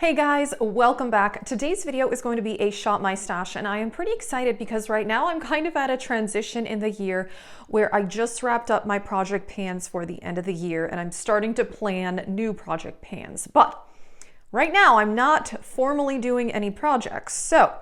Hey guys, welcome back. Today's video is going to be a shop my stash, and I am pretty excited because right now I'm kind of at a transition in the year where I just wrapped up my project pans for the end of the year and I'm starting to plan new project pans. But right now I'm not formally doing any projects. So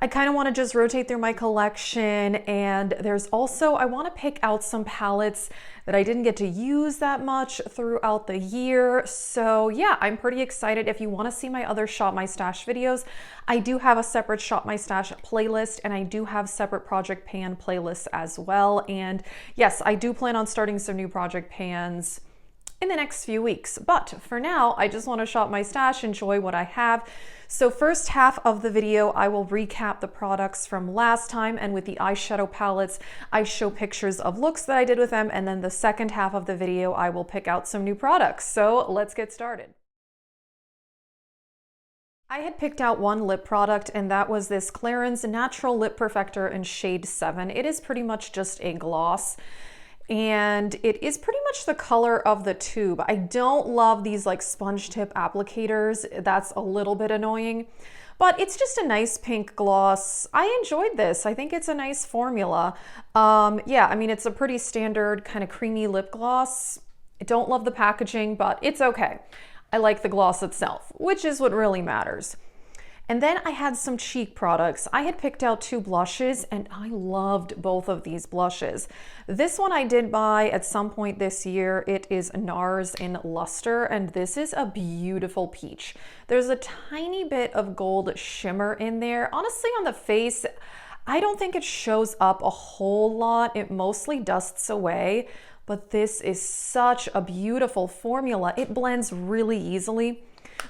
I kind of want to just rotate through my collection, and there's also, I want to pick out some palettes that I didn't get to use that much throughout the year. So yeah, I'm pretty excited. If you want to see my other Shop My Stash videos, I do have a separate Shop My Stash playlist, and I do have separate project pan playlists as well. And yes, I do plan on starting some new project pans in the next few weeks. But for now, I just want to shop my stash, enjoy what I have. So first half of the video, I will recap the products from last time, and with the eyeshadow palettes, I show pictures of looks that I did with them, and then the second half of the video, I will pick out some new products. So let's get started. I had picked out one lip product, and that was this Clarins Natural Lip Perfector in shade 7. It is pretty much just a gloss, and it is pretty much the color of the tube. I don't love these like sponge tip applicators. That's a little bit annoying, but it's just a nice pink gloss. I enjoyed this. I think it's a nice formula. Yeah, I mean, it's a pretty standard kind of creamy lip gloss. I don't love the packaging, but it's okay. I like the gloss itself, which is what really matters. And then I had some Chic products. I had picked out 2 blushes, and I loved both of these blushes. This one I did buy at some point this year. It is NARS in Luster, and this is a beautiful peach. There's a tiny bit of gold shimmer in there. Honestly, on the face, I don't think it shows up a whole lot. It mostly dusts away, but this is such a beautiful formula. It blends really easily.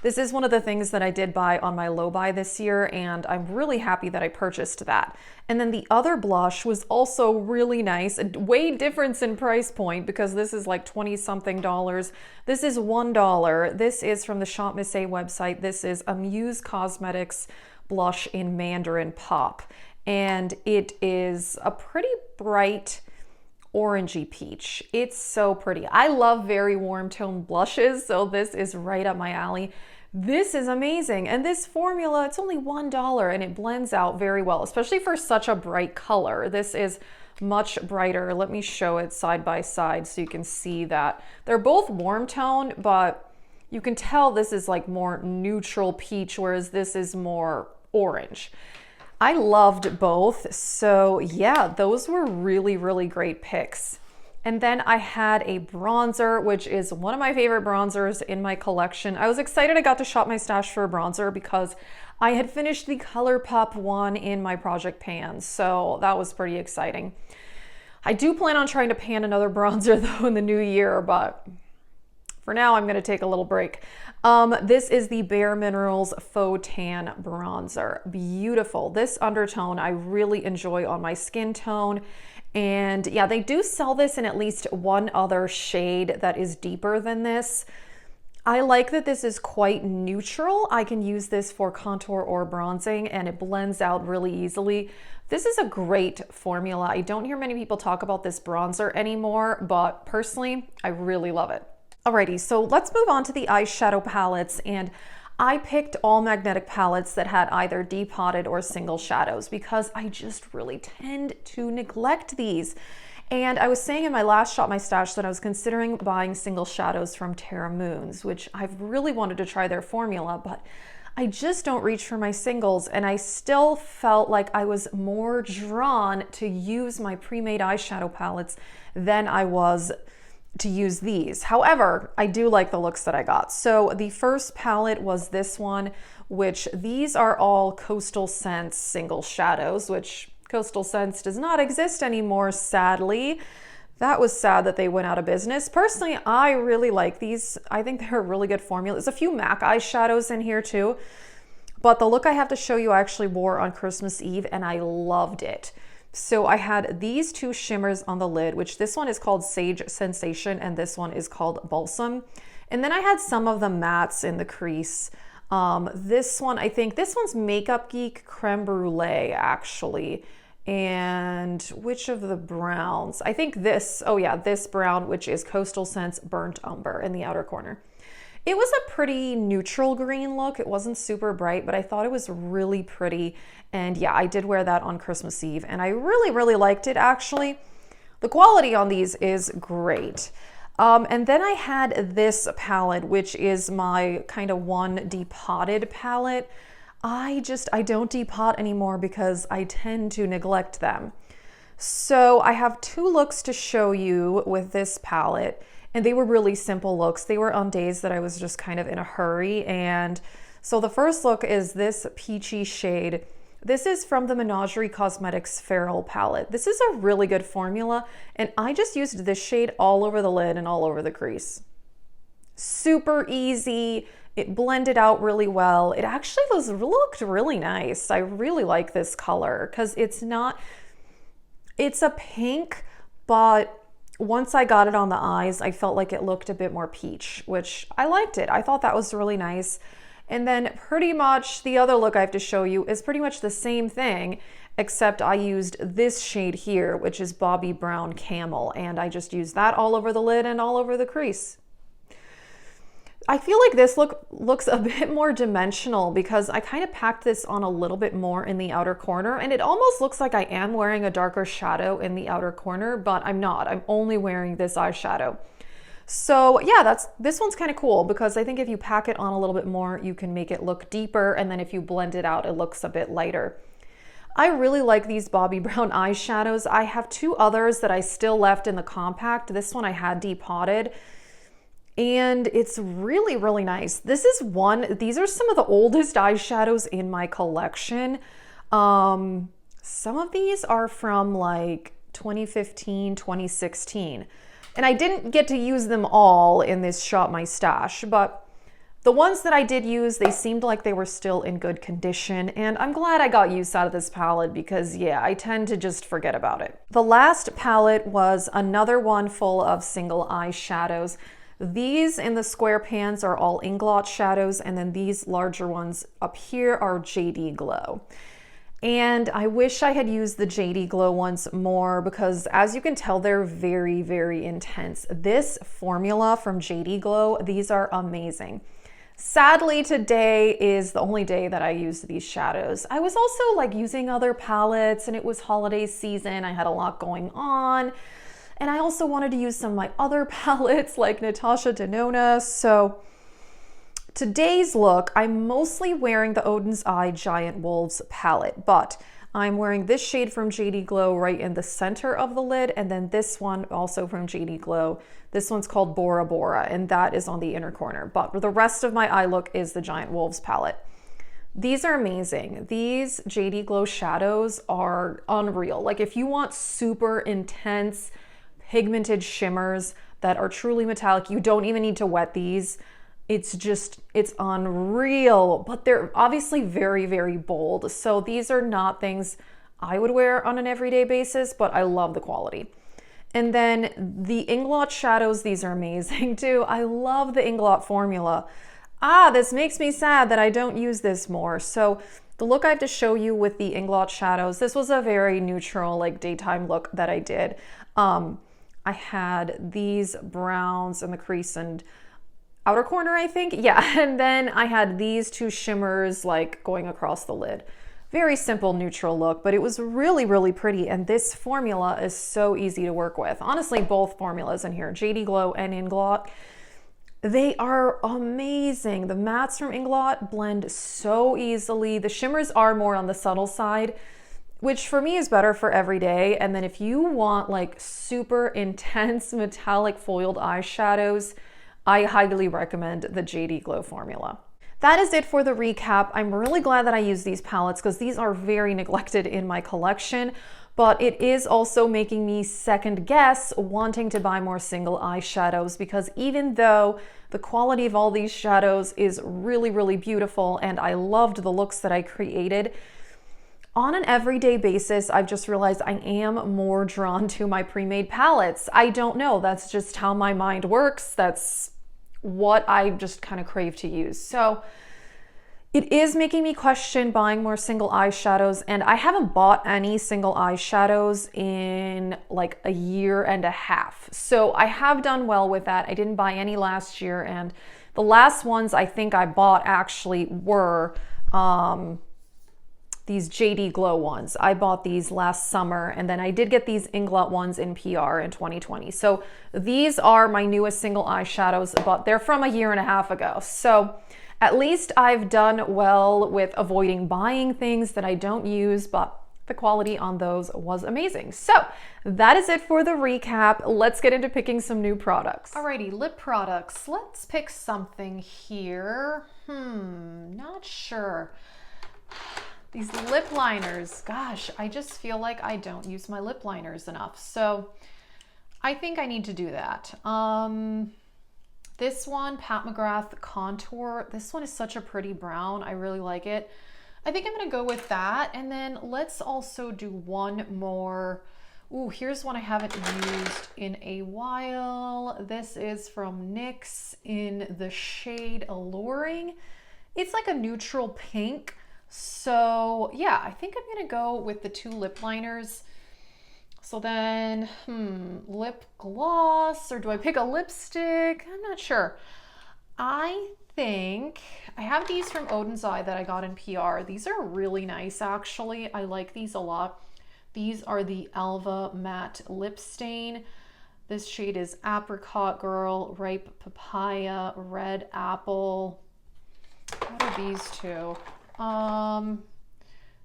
This is one of the things that I did buy on my low buy this year, and I'm really happy that I purchased that. And then the other blush was also really nice, way difference in price point because this is like 20 something dollars. This is $1. This is from the Shop Miss A website. This is a Muse Cosmetics blush in Mandarin Pop, and it is a pretty bright orangey peach. It's so pretty. I love very warm tone blushes, so this is right up my alley. This is amazing. And this formula, it's only $1 and it blends out very well, especially for such a bright color. This is much brighter. Let me show it side by side so you can see that. They're both warm tone, but you can tell this is like more neutral peach, whereas this is more orange. I loved both, so yeah, those were really, really great picks. And then I had a bronzer, which is one of my favorite bronzers in my collection. I was excited I got to shop my stash for a bronzer because I had finished the ColourPop one in my project pans, so that was pretty exciting. I do plan on trying to pan another bronzer though in the new year, but for now, I'm going to take a little break. This is the Bare Minerals Faux Tan Bronzer. Beautiful. This undertone I really enjoy on my skin tone. And yeah, they do sell this in at least one other shade that is deeper than this. I like that this is quite neutral. I can use this for contour or bronzing, and it blends out really easily. This is a great formula. I don't hear many people talk about this bronzer anymore, but personally, I really love it. Alrighty, so let's move on to the eyeshadow palettes, and I picked all magnetic palettes that had either depotted or single shadows because I just really tend to neglect these. And I was saying in my last Shop My Stash that I was considering buying single shadows from Terra Moons, which I've really wanted to try their formula, but I just don't reach for my singles, and I still felt like I was more drawn to use my pre-made eyeshadow palettes than I was to use these. However, I do like the looks that I got. So the first palette was this one, which these are all Coastal Scents single shadows, which Coastal Scents does not exist anymore, sadly. That was sad that they went out of business. Personally, I really like these. I think they're a really good formula. There's a few MAC eyeshadows in here too, but the look I have to show you I actually wore on Christmas Eve and I loved it. So I had these 2 shimmers on the lid, which this one is called Sage Sensation and this one is called Balsam. And then I had some of the mattes in the crease. This one, I think this one's Makeup Geek Creme Brulee actually. And which of the browns? I think this, oh yeah, this brown, which is Coastal Scents Burnt Umber in the outer corner. It was a pretty neutral green look. It wasn't super bright, but I thought it was really pretty. And yeah, I did wear that on Christmas Eve and I really, really liked it actually. The quality on these is great. And then I had this palette, which is my kind of one depotted palette. I don't depot anymore because I tend to neglect them. So I have two looks to show you with this palette, and they were really simple looks. They were on days that I was just kind of in a hurry. And so the first look is this peachy shade. This is from the Menagerie Cosmetics Feral palette. This is a really good formula, and I just used this shade all over the lid and all over the crease. Super easy. It blended out really well. It actually looked really nice. I really like this color because it's a pink, but once I got it on the eyes, I felt like it looked a bit more peach, which I liked it. I thought that was really nice. And then pretty much the other look I have to show you is pretty much the same thing, except I used this shade here, which is Bobby Brown Camel, and I just used that all over the lid and all over the crease. I feel like this looks a bit more dimensional because I kind of packed this on a little bit more in the outer corner, and it almost looks like I am wearing a darker shadow in the outer corner, but I'm not. I'm only wearing this eyeshadow. So yeah, this one's kind of cool because I think if you pack it on a little bit more, you can make it look deeper, and then if you blend it out, it looks a bit lighter. I really like these Bobby Brown eyeshadows. I have two others that I still left in the compact. This one I had depotted, and it's really, really nice. These are some of the oldest eyeshadows in my collection. Some of these are from like 2015, 2016. And I didn't get to use them all in this Shop My Stash, but the ones that I did use, they seemed like they were still in good condition, and I'm glad I got use out of this palette because yeah, I tend to just forget about it. The last palette was another one full of single eyeshadows. These in the square pans are all Inglot Shadows, and then these larger ones up here are JD Glow. And I wish I had used the JD Glow ones more because as you can tell, they're very, very intense. This formula from JD Glow, these are amazing. Sadly, today is the only day that I used these shadows. I was also like using other palettes and it was holiday season. I had a lot going on. And I also wanted to use some of my other palettes like Natasha Denona. So today's look, I'm mostly wearing the Oden's Eye Giant Wolves palette, but I'm wearing this shade from JD Glow right in the center of the lid, and then this one also from JD Glow. This one's called Bora Bora, and that is on the inner corner, but the rest of my eye look is the Giant Wolves palette. These are amazing. These JD Glow shadows are unreal. Like if you want super intense pigmented shimmers that are truly metallic, you don't even need to wet these. It's unreal, but they're obviously very, very bold. So these are not things I would wear on an everyday basis, but I love the quality. And then the Inglot Shadows, these are amazing too. I love the Inglot formula. This makes me sad that I don't use this more. So the look I have to show you with the Inglot Shadows, this was a very neutral, like daytime look that I did. I had these browns in the crease and outer corner, I think. Yeah, and then I had these two shimmers like going across the lid. Very simple neutral look, but it was really, really pretty. And this formula is so easy to work with. Honestly, both formulas in here, JD Glow and Inglot, they are amazing. The mattes from Inglot blend so easily. The shimmers are more on the subtle side, which for me is better for every day. And then if you want like super intense metallic foiled eyeshadows, I highly recommend the JD Glow formula. That is it for the recap. I'm really glad that I used these palettes because these are very neglected in my collection, but it is also making me second guess wanting to buy more single eyeshadows because even though the quality of all these shadows is really, really beautiful and I loved the looks that I created, on an everyday basis, I've just realized I am more drawn to my pre-made palettes. I don't know, that's just how my mind works. That's what I just kind of crave to use. So it is making me question buying more single eyeshadows, and I haven't bought any single eyeshadows in like a year and a half. So I have done well with that. I didn't buy any last year, and The last ones I think I bought actually were these JD Glow ones. I bought these last summer, and then I did get these Inglot ones in PR in 2020. So these are my newest single eyeshadows, but they're from a year and a half ago. So at least I've done well with avoiding buying things that I don't use, but the quality on those was amazing. So that is it for the recap. Let's get into picking some new products. Alrighty, lip products. Let's pick something here. Not sure. These lip liners, gosh, I just feel like I don't use my lip liners enough. So I think I need to do that. This one, Pat McGrath Contour. This one is such a pretty brown. I really like it. I think I'm gonna go with that. And then let's also do one more. Ooh, here's one I haven't used in a while. This is from NYX in the shade Alluring. It's like a neutral pink. So yeah, I think I'm gonna go with the two lip liners. So then, lip gloss, or do I pick a lipstick? I'm not sure. I think I have these from Oden's Eye that I got in PR. These are really nice, actually. I like these a lot. These are the Alva Matte Lip Stain. This shade is Apricot Girl, Ripe Papaya, Red Apple. What are these two?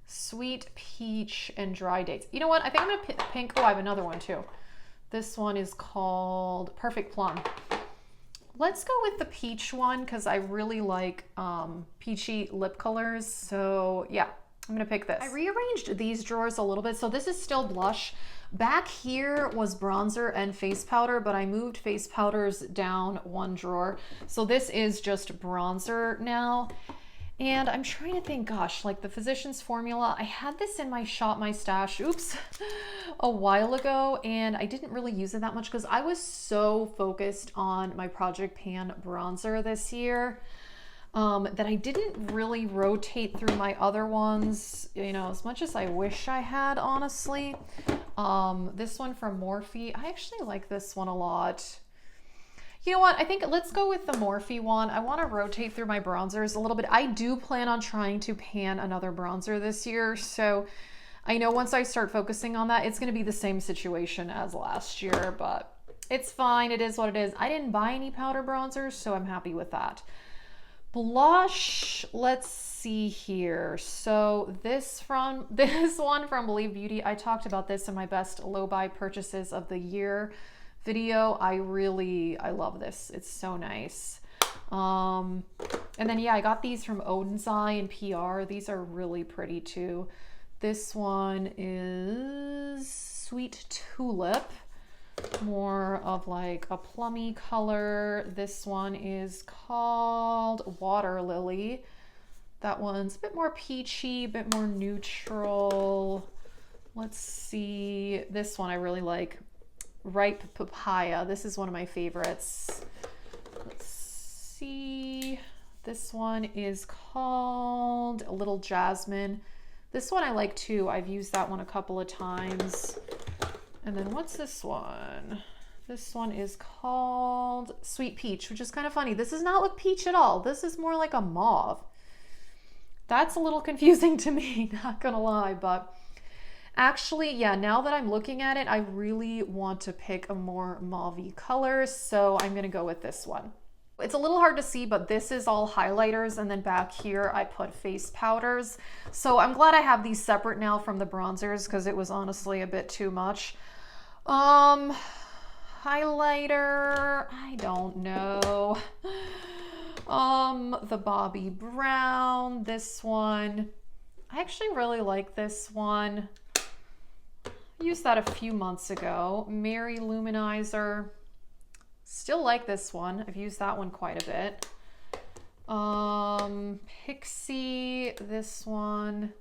Sweet Peach and Dry Dates. You know what? I think I'm gonna pink. Oh, I have another one too. This one is called Perfect Plum. Let's go with the peach one because I really like peachy lip colors. So yeah, I'm gonna pick this. I rearranged these drawers a little bit. So this is still blush. Back here was bronzer and face powder, but I moved face powders down one drawer. So this is just bronzer now. And I'm trying to think, gosh, like the Physicians Formula, I had this in my Shop My Stash, a while ago, and I didn't really use it that much because I was so focused on my Project Pan bronzer this year that I didn't really rotate through my other ones, you know, as much as I wish I had, honestly. This one from Morphe, I actually like this one a lot. You know what? I think let's go with the Morphe one. I want to rotate through my bronzers a little bit. I do plan on trying to pan another bronzer this year. So I know once I start focusing on that, it's going to be the same situation as last year, but it's fine. It is what it is. I didn't buy any powder bronzers, so I'm happy with that. Blush, let's see here. So this one from Believe Beauty, I talked about this in my best low buy purchases of the year video. I love this. It's so nice. And then yeah, I got these from Oden's Eye and PR. These are really pretty too. This one is Sweet Tulip, more of like a plummy color. This one is called Water Lily. That one's a bit more peachy, a bit more neutral. Let's see. This one I really like. Ripe Papaya. This is one of my favorites. Let's see. This one is called Little Jasmine. This one I like too. I've used that one a couple of times. And then what's this one? This one is called Sweet Peach, which is kind of funny. This does not look peach at all. This is more like a mauve. That's a little confusing to me, not gonna lie, but actually, yeah, now that I'm looking at it, I really want to pick a more mauve-y color, so I'm gonna go with this one. It's a little hard to see, but this is all highlighters, and then back here I put face powders. So I'm glad I have these separate now from the bronzers because it was honestly a bit too much. Highlighter, I don't know. The Bobbi Brown, this one. I actually really like this one. I used that a few months ago. Mary Luminizer. Still like this one. I've used that one quite a bit. Pixie, this one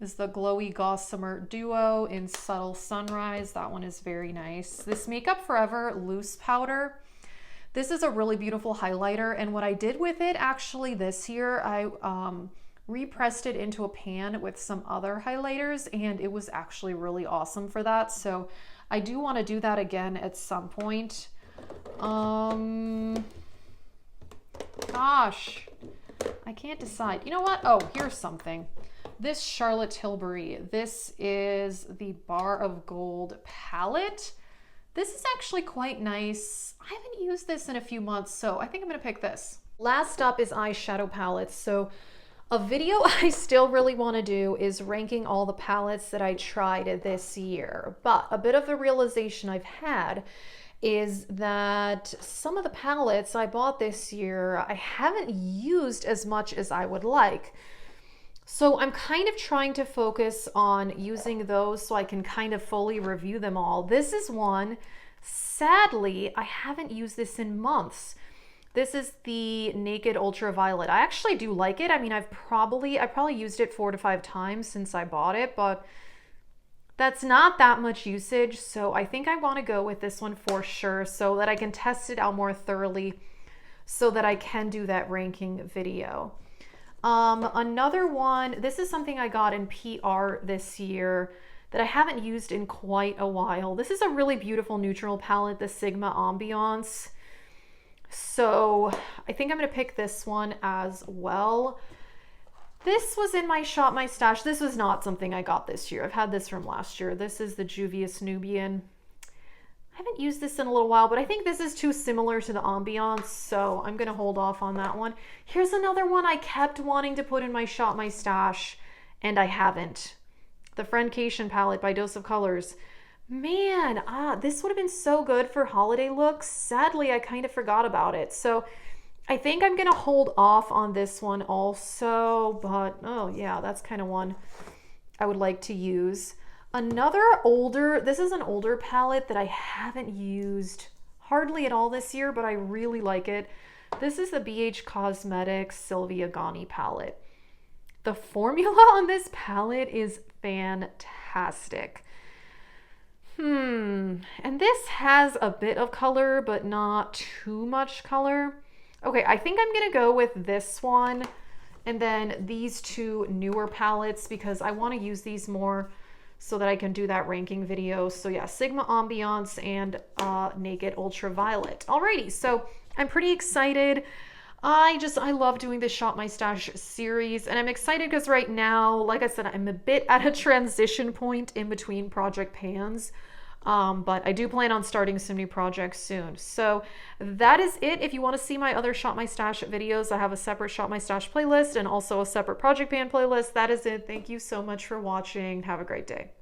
is the Glowy Gossamer Duo in Subtle Sunrise. That one is very nice. This Makeup Forever loose powder. This is a really beautiful highlighter, and what I did with it actually this year, I repressed it into a pan with some other highlighters, and it was actually really awesome for that. So I do want to do that again at some point. Gosh, I can't decide. You know what? Oh, here's something. This Charlotte Tilbury, this is the Bar of Gold palette. This is actually quite nice. I haven't used this in a few months, so I think I'm gonna pick this. Last up is Eyeshadow Palettes. So a video I still really wanna do is ranking all the palettes that I tried this year. But a bit of a realization I've had is that some of the palettes I bought this year, I haven't used as much as I would like. So I'm kind of trying to focus on using those so I can kind of fully review them all. This is one, sadly, I haven't used this in months. This is the Naked Ultraviolet. I actually do like it. I mean, I probably used it 4 to 5 times since I bought it, but that's not that much usage. So I think I want to go with this one for sure so that I can test it out more thoroughly so that I can do that ranking video. Another one, this is something I got in PR this year that I haven't used in quite a while. This is a really beautiful neutral palette, the Sigma Ambiance. So I think I'm going to pick this one as well. This was in my Shop My Stash. This was not something I got this year. I've had this from last year. This is the Juvia's Nubian. I haven't used this in a little while, but I think this is too similar to the Ambiance, so I'm gonna hold off on that one. Here's another one I kept wanting to put in my Shop My Stash, and I haven't. The Friendcation palette by Dose of Colors. Man, this would have been so good for holiday looks. Sadly, I kind of forgot about it. So I think I'm gonna hold off on this one also, but oh yeah, that's kind of one I would like to use. Another older, this is an older palette that I haven't used hardly at all this year, but I really like it. This is the BH Cosmetics Sylvia Ghani palette. The formula on this palette is fantastic. And this has a bit of color, but not too much color. Okay, I think I'm gonna go with this one and then these two newer palettes because I want to use these more so that I can do that ranking video. So yeah, Sigma Ambiance and Naked Ultraviolet. Alrighty, so I'm pretty excited. I love doing this Shop My Stash series, and I'm excited because right now, like I said, I'm a bit at a transition point in between project pans. But I do plan on starting some new projects soon. So that is it. If you want to see my other Shop My Stash videos, I have a separate Shop My Stash playlist and also a separate project pan playlist. That is it. Thank you so much for watching. Have a great day.